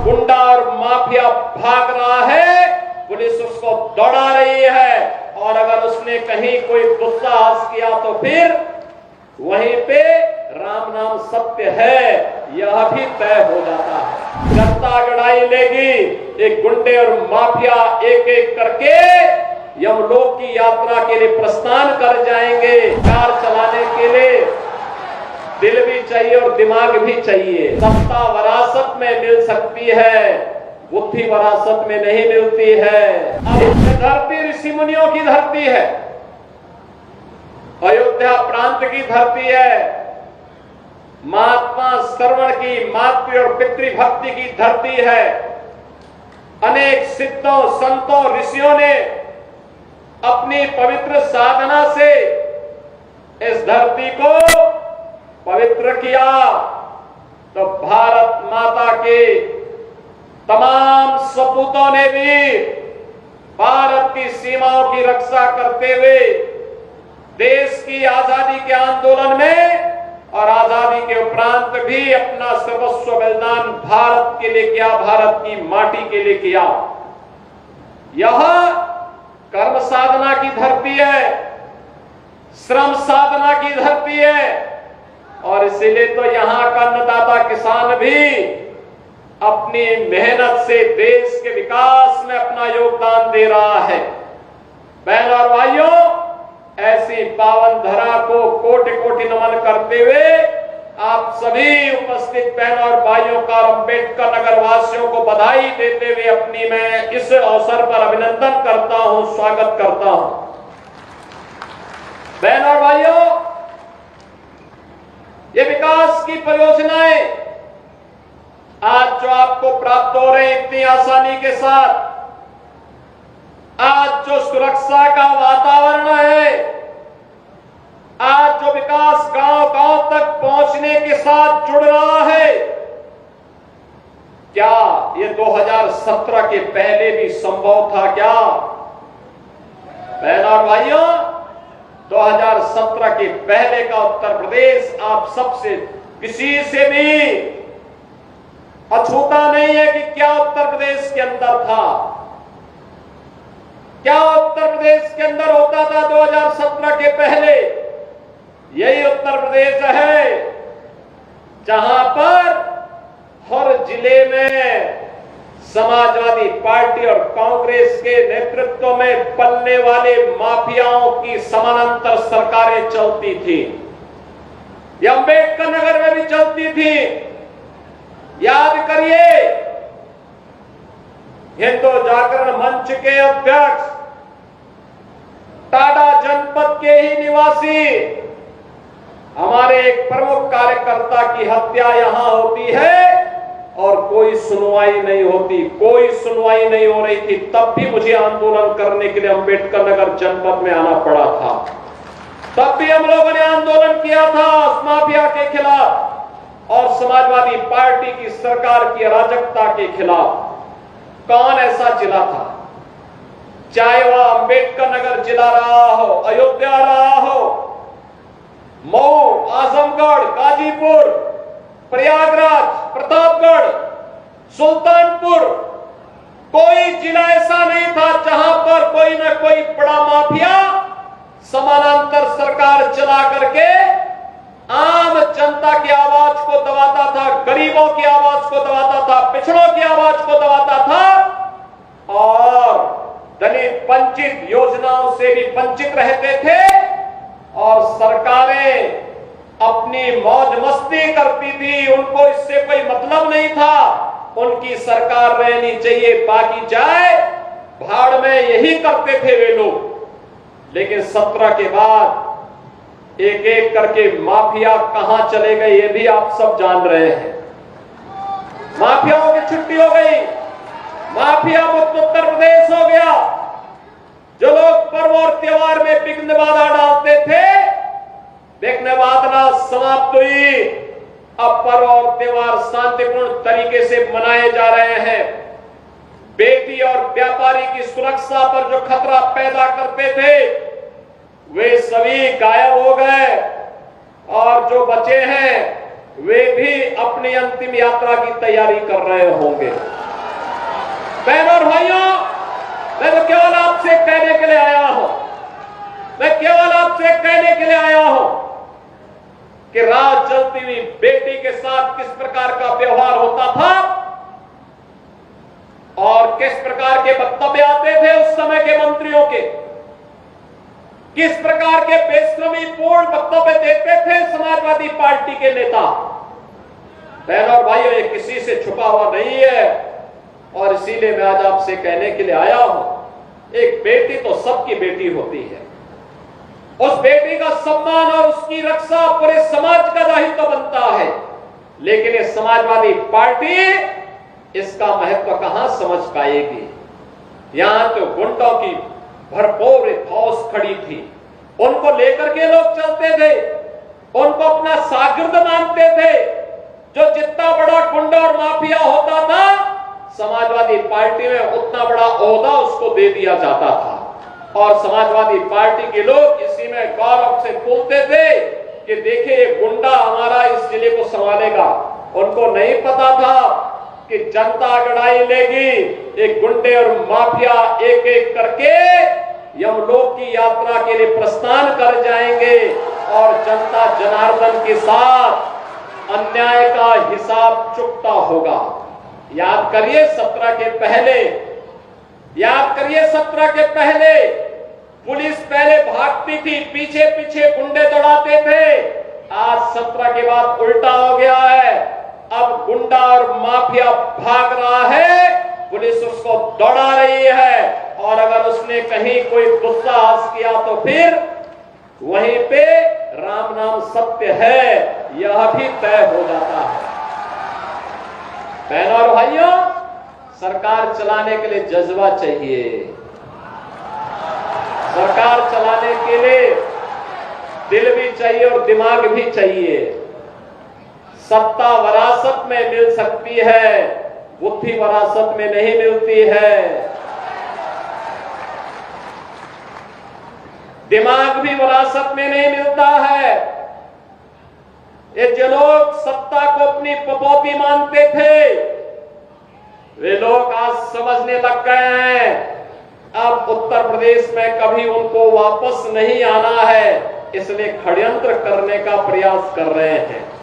गुंडा और माफिया भाग रहा है, पुलिस उसको दौड़ा रही है, और अगर उसने कहीं कोई दुस्साहस किया तो फिर वहीं पे राम नाम सत्य है यह भी तय हो जाता है। जनता गड़ाई लेगी, एक गुंडे और माफिया एक एक करके यमलोक की यात्रा के लिए प्रस्थान कर जाएंगे। कार चलाने के लिए दिल भी चाहिए और दिमाग भी चाहिए। सत्ता विरासत में मिल सकती है, बुद्धि विरासत में नहीं मिलती है। अब इस धरती ऋषि मुनियों की धरती है, अयोध्या प्रांत की धरती है, महात्मा श्रवण की, मातृ और पितृभक्ति की धरती है। अनेक सिद्धों, संतों, ऋषियों ने अपनी पवित्र साधना से इस धरती को पवित्र किया। तो भारत माता के तमाम सपूतों ने भी भारत की सीमाओं की रक्षा करते हुए देश की आजादी के आंदोलन में और आजादी के उपरांत भी अपना सर्वस्व बलिदान भारत के लिए किया, भारत की माटी के लिए किया। यह कर्म साधना की धरती है, श्रम साधना की धरती है, और इसीलिए तो यहां का अन्नदाता किसान भी अपनी मेहनत से देश के विकास में अपना योगदान दे रहा है। बहन और भाइयों, ऐसी पावन धरा को कोटि कोटि नमन करते हुए आप सभी उपस्थित बहन और भाइयों का अम्बेडकर नगर वासियों को बधाई देते हुए अपनी मैं इस अवसर पर अभिनंदन करता हूं, स्वागत करता हूं। बहन और भाइयों, ये विकास की परियोजनाएं आज जो आपको प्राप्त हो रही इतनी आसानी के साथ, आज जो सुरक्षा का वातावरण है, आज जो विकास गांव गांव तक पहुंचने के साथ जुड़ रहा है, क्या ये 2017 के पहले भी संभव था क्या? बहन और भाइयों, 2017 के पहले का उत्तर प्रदेश आप सबसे किसी से भी अछूता नहीं है कि क्या उत्तर प्रदेश के अंदर था, क्या उत्तर प्रदेश के अंदर होता था 2017 के पहले। यही उत्तर प्रदेश है जहां पर हर जिले में समाजवादी पार्टी और कांग्रेस के नेतृत्व में पलने वाले माफियाओं की समानांतर सरकारें चलती थी। यह अम्बेडकर नगर में भी चलती थी। याद करिए, हिंदू जागरण मंच के अध्यक्ष, टाडा जनपद के ही निवासी हमारे एक प्रमुख कार्यकर्ता की हत्या यहां होती है और कोई सुनवाई नहीं होती, कोई सुनवाई नहीं हो रही थी। तब भी मुझे आंदोलन करने के लिए अम्बेडकर नगर जनपद में आना पड़ा था। तब भी हम लोगों ने आंदोलन किया था उस माफिया के खिलाफ और समाजवादी पार्टी की सरकार की अराजकता के खिलाफ। कौन ऐसा जिला था, चाहे वह अम्बेडकर नगर जिला रहा हो, अयोध्या रहा हो, मऊ, आजमगढ़, गाजीपुर, प्रयागराज, प्रतापगढ़, सुल्तानपुर, कोई जिला ऐसा नहीं था जहां पर कोई न कोई बड़ा माफिया समानांतर सरकार चला करके आम जनता की आवाज को दबाता था, गरीबों की आवाज को दबाता था, पिछड़ों की आवाज को दबाता था और दलित वंचित योजनाओं से भी वंचित रहते थे। और सरकारें अपनी मौज मस्ती करती थी, उनको इससे कोई मतलब नहीं था। उनकी सरकार रहनी चाहिए, बाकी जाए भाड़ में, यही करते थे वे लोग। लेकिन 17 के बाद एक एक करके माफिया कहां चले गए ये भी आप सब जान रहे हैं। माफियाओं की छुट्टी हो गई, माफिया मुक्त उत्तर प्रदेश हो गया। जो लोग पर्व और त्योहार में विघ्न बाधा डालते थे, विघ्न बाधा समाप्त हुई। अब पर्व और त्योहार शांतिपूर्ण तरीके से मनाए जा रहे हैं। बेटी और व्यापारी की सुरक्षा पर जो खतरा पैदा करते थे वे सभी गायब हो गए और जो बचे हैं वे भी अपनी अंतिम यात्रा की तैयारी कर रहे होंगे। बहनों और भाइयों, मैं तो केवल आपसे कहने के लिए आया हूं, मैं केवल आपसे कहने के लिए आया हूं कि रात जलती हुई बेटी के साथ किस प्रकार का व्यवहार होता था और किस प्रकार के वक्तव्य आते थे उस समय के मंत्रियों के, किस प्रकार के बेशर्मी पूर्ण वक्तव्य देते थे समाजवादी पार्टी के नेता। बहनों और भाइयों, ये किसी से छुपा हुआ नहीं है और इसीलिए मैं आज आपसे कहने के लिए आया हूं, एक बेटी तो सबकी बेटी होती है, उस बेटी का सम्मान और उसकी रक्षा पूरे समाज का दायित्व बनता है। लेकिन ये समाजवादी पार्टी इसका महत्व कहां समझ पाएगी। यहां तो गुंडों की भरपूर फौज खड़ी थी, उनको लेकर के लोग चलते थे, उनको अपना शागिर्द मानते थे। जो जितना बड़ा गुंडा और माफिया होता था, समाजवादी पार्टी में उतना बड़ा ओहदा उसको दे दिया जाता था और समाजवादी पार्टी के लोग इसी में गौरव से बोलते थे कि देखिए ये गुंडा हमारा इस जिले को संभालेगा। उनको नहीं पता था कि जनता अगड़ाई लेगी, एक गुंडे और माफिया एक एक करके यमलोक की यात्रा के लिए प्रस्थान कर जाएंगे और जनता जनार्दन के साथ अन्याय का हिसाब चुकता होगा। याद करिए 17 के पहले, याद करिए 17 के पहले पुलिस पहले भागती थी, पीछे पीछे गुंडे दौड़ाते थे। आज 17 के बाद उल्टा हो गया है, अब गुंडा और माफिया भाग रहा है, पुलिस उसको दौड़ा रही है और अगर उसने कहीं कोई दुस्साहस किया तो फिर वहीं पे राम नाम सत्य है यह भी तय हो जाता है। बहनों और भाइयों, सरकार चलाने के लिए जज्बा चाहिए, सरकार चलाने के लिए दिल भी चाहिए और दिमाग भी चाहिए। सत्ता वरासत में मिल सकती है, बुद्धि वरासत में नहीं मिलती है, दिमाग भी वरासत में नहीं मिलता है। ये जो लोग सत्ता को अपनी पपौती मानते थे, वे लोग आज समझने लग गए हैं अब उत्तर प्रदेश में कभी उनको वापस नहीं आना है, इसलिए षड्यंत्र करने का प्रयास कर रहे हैं।